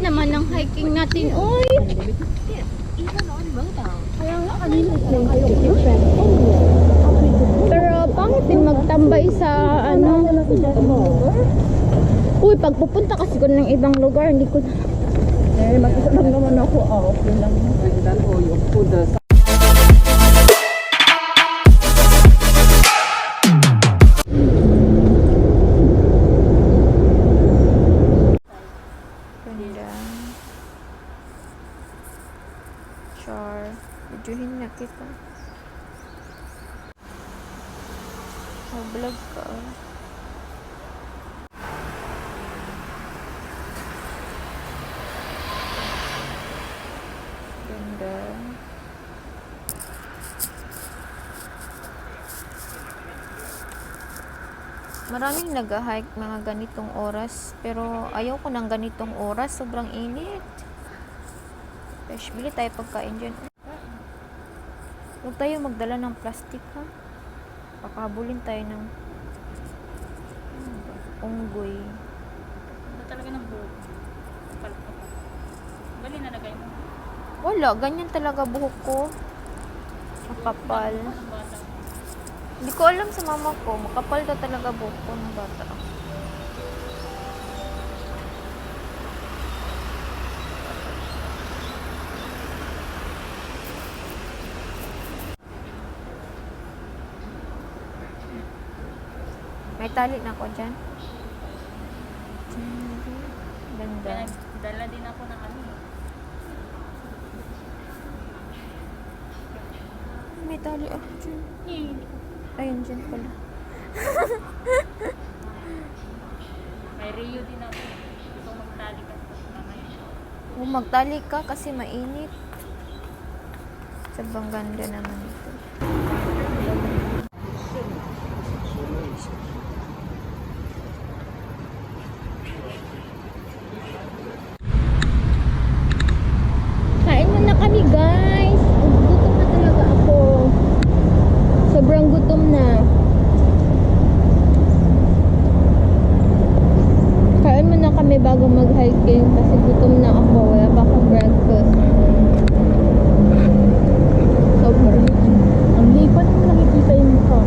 naman ang hiking natin, oy. Pero pangit din magtambay sa ano. Uy, pagpupunta kasi ko ng ibang lugar, hindi ko mag-isa lang naman ako. Okay lang. Yung food. Videohin na kita. Vlog ka. Ganda. Maraming nag-hike mga ganitong oras, pero ayaw ko ng ganitong oras, sobrang init. Fresh, bili tayo pagkain dyan. Huwag tayo magdala ng plastic, ha? Pakahabulin tayo ng unggoy. Ano talaga ng buhok? Bali na lagay mo. Wala, ganyan talaga buhok ko. Makapal. Hindi ko alam sa mama ko, makapal na talaga buhok ko ng bata. May tali na ako dyan. Ganda. Dala din ako ng ano. May tali ako dyan. Ayun dyan pala. May Rio din ako. Gusto magtali ka. Magtali ka kasi mainit. Sabang ganda naman ito. Kain na kami, guys. Gutom na talaga ako. Sobrang gutom na. Kain muna kami bago mag-hiking kasi gutom na ako. Wala pa akong breakfast. Sobrang. Ang lipat mo nakikita yung mukha.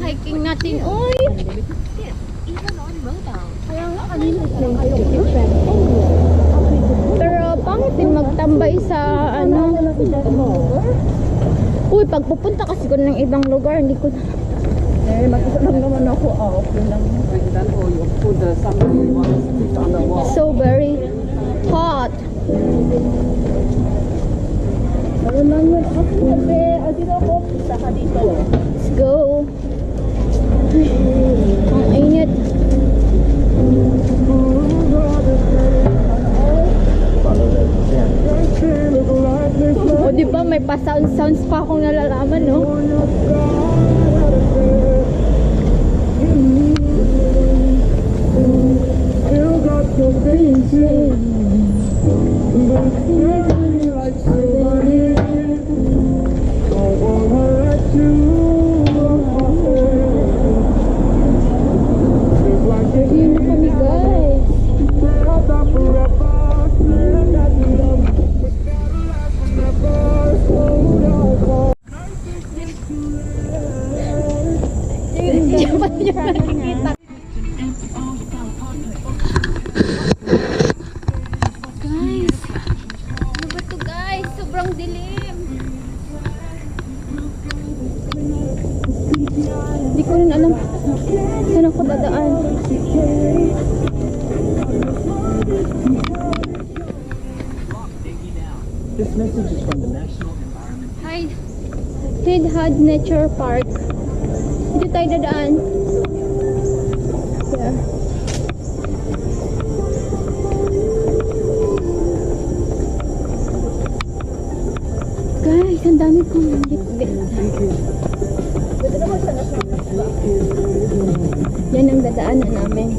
hiking natin. Oy! Kaya nga kanina lang ayaw ko. tumambay sa ano. Uy, pag pupunta kasi ko ng ibang lugar, hindi ko Eh, mag-isa lang naman ako. Okay lang. so very hot. Ano lang yan? Ako sabi. Dito ako. Saka dito. Let's go. Ay, ang init. O diba may pa-sounds pa akong nalalaman, no? Yun na kami, guys. Guys, ano ba to guys? Sobrang dilim. Hindi ko rin alam saan ako dadaan. This message is from the National Environment. Hi, Hindhede Nature Park. Dito tayo dadaan. Yeah. Guys, ang dami kong bitbit. Yan ang dadaanan namin.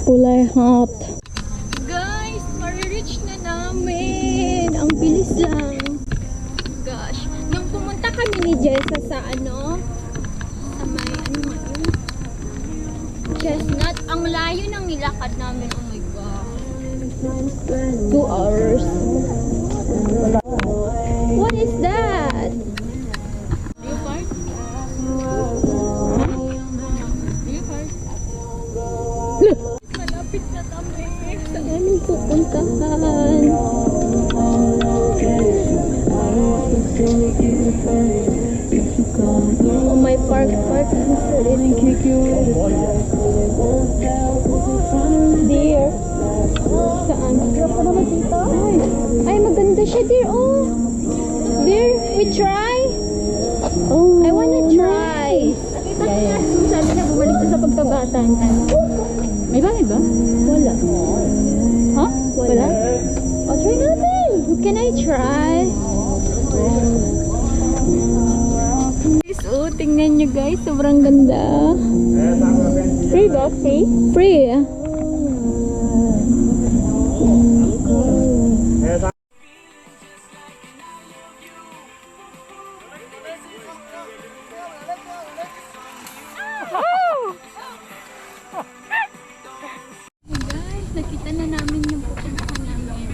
Kulay hot. Guys, ma-reach na namin. Ang bilis lang. Gosh. Nung pumunta kami ni Jessa sa ano, sa may ano nga yun? Chestnut. Ang layo ng nilakad namin. Oh my God. 2 hours. What is that? Do you fart? Do you fart? Malapit na kami. Saan namin pupuntahan? Oh, my park. Dear. Saan? Ay, maganda siya, dear. Oh. Dear, we try? Oh, I wanna try. Sabi na bumalik ko sa pagkabata niya. May bayad ba? Wala. Ha? Wala? Oh, try natin. Can I try? So, tingnan nyo guys. Sobrang ganda. Free ba? Free? Free. Guys, nakita na namin yung pupuntahan namin.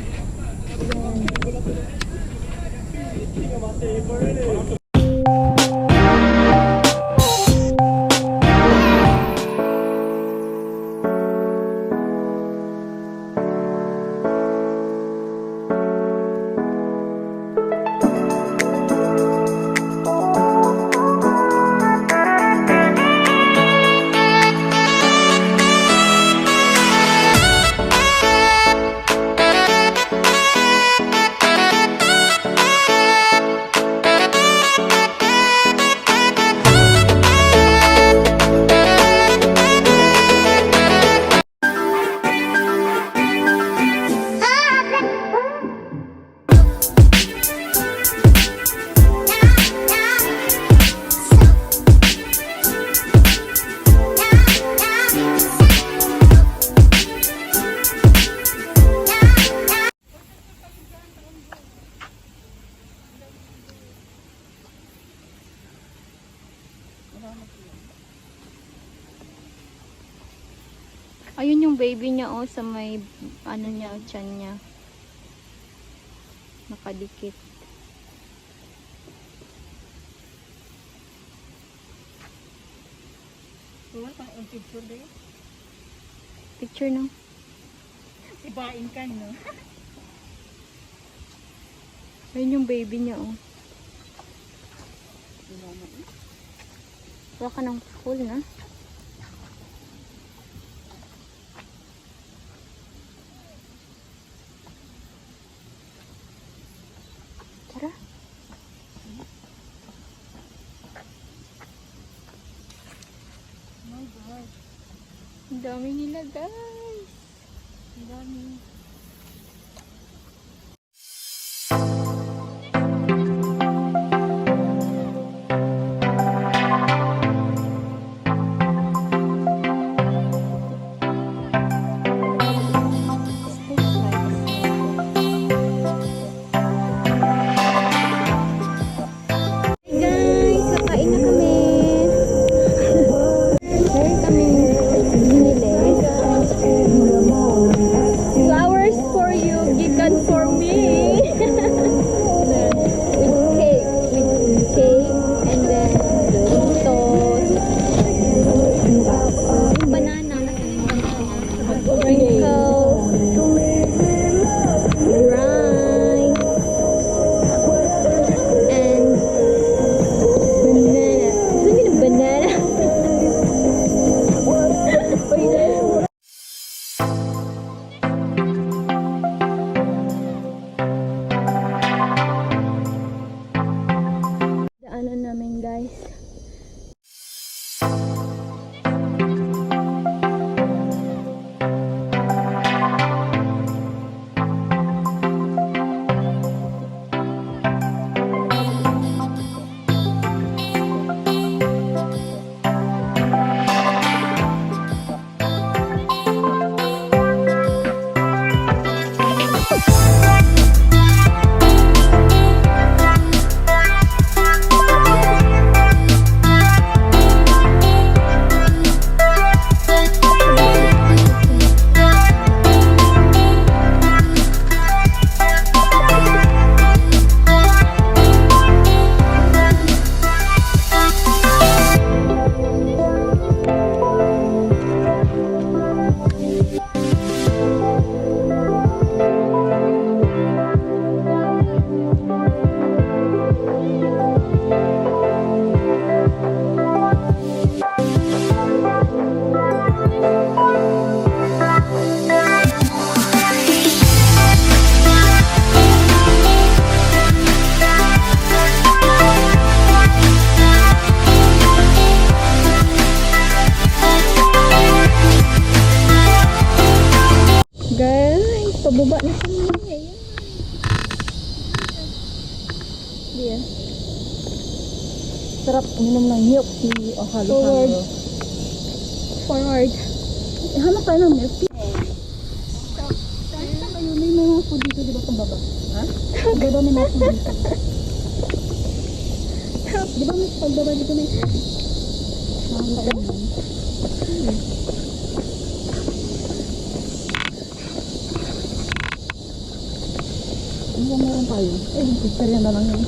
Ayun yung baby niya oh sa may ano niya, tiyan niya. Nakadikit. Tuwan pang ang picture din. Picture no. Sibain ka, no? Ayun yung baby niya oh. Wala ka ng full na. Tara. My God. Ang dami nila guys. Ang dami. Guys, kakain na kami. Meron kami binili. Flowers for you, gigan for me. With cake, and then Doritos. Yung banana, nasaan yung banana? Sprinkles. Rice. And banana. Gusto niyo ng banana? Daanan namin guys. Guys, pababa na kami. Ayan. Diyan. Sarap uminom ng milk tea o halo-halo. Forward. Hanap tayo ng milk tea. Saan kayo? May mga food dito, di ba, pambaba? Ha? Pagbaba may mga food dito. Di ba may pagbaba dito may mga kainin? Ano ba meron tayo? Eh, picture yan na lang yun.